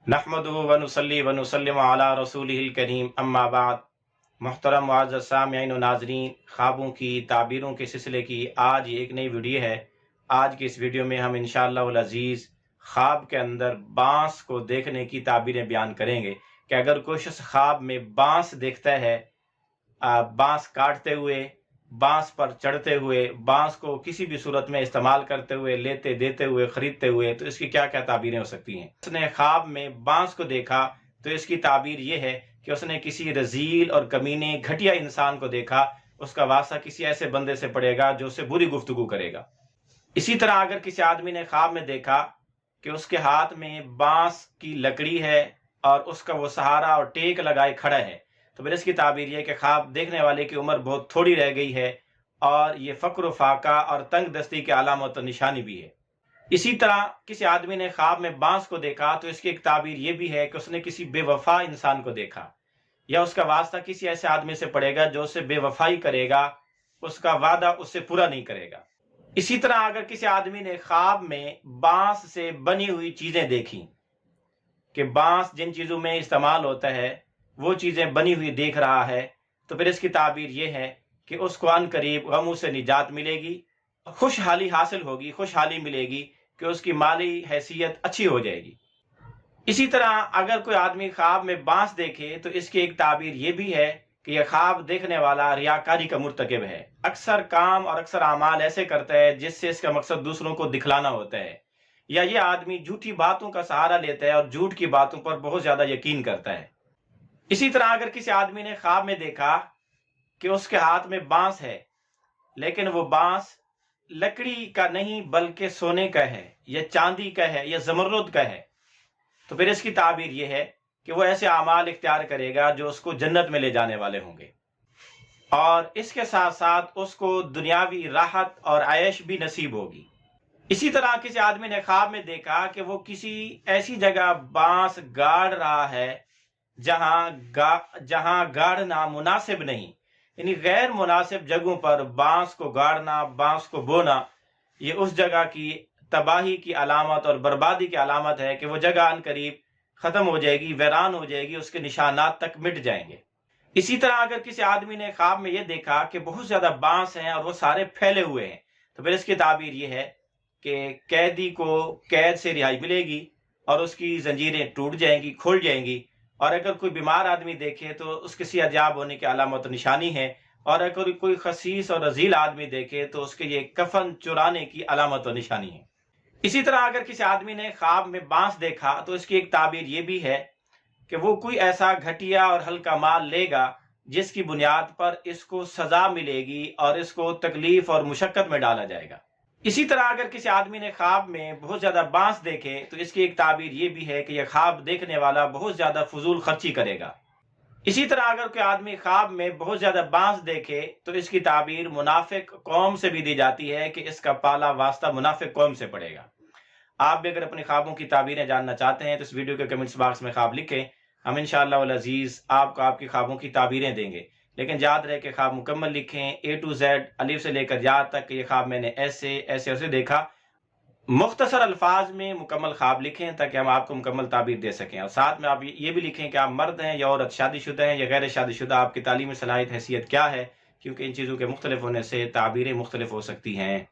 नहमदुहु व नुसल्ली व नुसल्लिमु अला रसूलिहिल करीम अम्मा बाद। मुहतरम मुअज़्ज़ज़ सामिईन व नाज़रीन, ख्वाबों की ताबीरों के सिलसिले की आज एक नई वीडियो है। आज की इस वीडियो में हम इंशाअल्लाह अज़ीज़ ख्वाब के अंदर बांस को देखने की ताबीरें बयान करेंगे कि अगर कोई शख्स ख्वाब में बांस देखता है, बांस काटते हुए, बांस पर चढ़ते हुए, बांस को किसी भी सूरत में इस्तेमाल करते हुए, लेते देते हुए, खरीदते हुए, तो इसकी क्या क्या ताबीरें हो सकती हैं। उसने ख्वाब में बांस को देखा तो इसकी ताबीर ये है कि उसने किसी रजील और कमीने घटिया इंसान को देखा। उसका वास्ता किसी ऐसे बंदे से पड़ेगा जो उससे बुरी गुफ्तगू करेगा। इसी तरह अगर किसी आदमी ने ख्वाब में देखा कि उसके हाथ में बांस की लकड़ी है और उसका वो सहारा और टेक लगाए खड़ा है, तो फिर इसकी ताबीर ये कि ख्वाब देखने वाले की उम्र बहुत थोड़ी रह गई है और ये फ़क्र फाका और तंग दस्ती की अलामत और निशानी भी है। इसी तरह किसी आदमी ने ख्वाब में बांस को देखा तो इसकी एक ताबीर ये भी है कि उसने किसी बेवफा इंसान को देखा या उसका वास्ता किसी ऐसे आदमी से पड़ेगा जो उससे बेवफाई करेगा, उसका वादा उससे पूरा नहीं करेगा। इसी तरह अगर किसी आदमी ने ख्वाब में बांस से बनी हुई चीजें देखी कि बांस जिन चीजों में इस्तेमाल होता है वो चीजें बनी हुई देख रहा है, तो फिर इसकी ताबीर ये है कि उसको अनकरीब गमों से निजात मिलेगी, खुशहाली हासिल होगी, खुशहाली मिलेगी कि उसकी माली हैसियत अच्छी हो जाएगी। इसी तरह अगर कोई आदमी ख्वाब में बांस देखे तो इसकी एक ताबीर ये भी है कि यह ख्वाब देखने वाला रियाकारी का मुर्तकिब है। अक्सर काम और अक्सर अमाल ऐसे करता है जिससे इसका मकसद दूसरों को दिखलाना होता है, या ये आदमी झूठी बातों का सहारा लेता है और झूठ की बातों पर बहुत ज्यादा यकीन करता है। इसी तरह अगर किसी आदमी ने ख्वाब में देखा कि उसके हाथ में बांस है, लेकिन वो बांस लकड़ी का नहीं बल्कि सोने का है या चांदी का है या जमरुद का है, तो फिर इसकी ताबीर ये है कि वो ऐसे अमाल इख्तियार करेगा जो उसको जन्नत में ले जाने वाले होंगे और इसके साथ साथ उसको दुनियावी राहत और आयश भी नसीब होगी। इसी तरह किसी आदमी ने ख्वाब में देखा कि वो किसी ऐसी जगह बांस गाड़ रहा है जहां गाड़ना मुनासिब नहीं, यानी गैर मुनासिब जगहों पर बांस को गाड़ना, बांस को बोना, ये उस जगह की तबाही की अलामत और बर्बादी की अलामत है कि वो जगह अनकरीब खत्म हो जाएगी, वीरान हो जाएगी, उसके निशानात तक मिट जाएंगे। इसी तरह अगर किसी आदमी ने ख्वाब में ये देखा कि बहुत ज्यादा बांस हैं और वो सारे फैले हुए हैं, तो फिर इसकी ताबीर ये है कि कैदी को कैद से रिहाई मिलेगी और उसकी जंजीरें टूट जाएंगी, खुल जाएंगी। और अगर कोई बीमार आदमी देखे तो उसके सेहतयाब होने की अलामत निशानी है, और अगर कोई खसीस और रजील आदमी देखे तो उसके ये कफन चुराने की अलामत और निशानी है। इसी तरह अगर किसी आदमी ने ख्वाब में बांस देखा तो इसकी एक ताबीर ये भी है कि वो कोई ऐसा घटिया और हल्का माल लेगा जिसकी बुनियाद पर इसको सजा मिलेगी और इसको तकलीफ और मुशक्कत में डाला जाएगा। इसी तरह अगर किसी आदमी ने ख्वाब में बहुत ज्यादा बांस देखे तो इसकी एक ताबीर ये भी है कि यह ख्वाब देखने वाला बहुत ज्यादा फजूल खर्ची करेगा। इसी तरह अगर कोई आदमी ख्वाब में बहुत ज्यादा बांस देखे तो इसकी ताबीर मुनाफिक कौम से भी दी जाती है कि इसका पाला वास्ता मुनाफिक कौम से पड़ेगा। आप भी अगर अपने ख्वाबों की ताबीरें जानना चाहते हैं तो इस वीडियो के कमेंट्स बॉक्स में ख्वाब लिखें, हम इंशाअल्लाह वल अज़ीज़ आपको आपकी ख्वाबों की ताबीरें देंगे। लेकिन याद रहे कि ख्वाब मुकम्मल लिखें, A to Z, अलिफ से लेकर या तक कि ये ख्वाब मैंने ऐसे ऐसे ऐसे देखा। मुख्तसर अल्फाज में मुकम्मल ख्वाब लिखें ताकि हम आपको मुकम्मल ताबीर दे सकें, और साथ में आप ये भी लिखें कि आप मर्द हैं या औरत, शादीशुदा हैं या गैर शादीशुदा, आपकी तालीमी सलाहियत हैसियत क्या है, क्योंकि इन चीज़ों के मुख्तलिफ होने से ताबीरें मुख्तलिफ हो सकती हैं।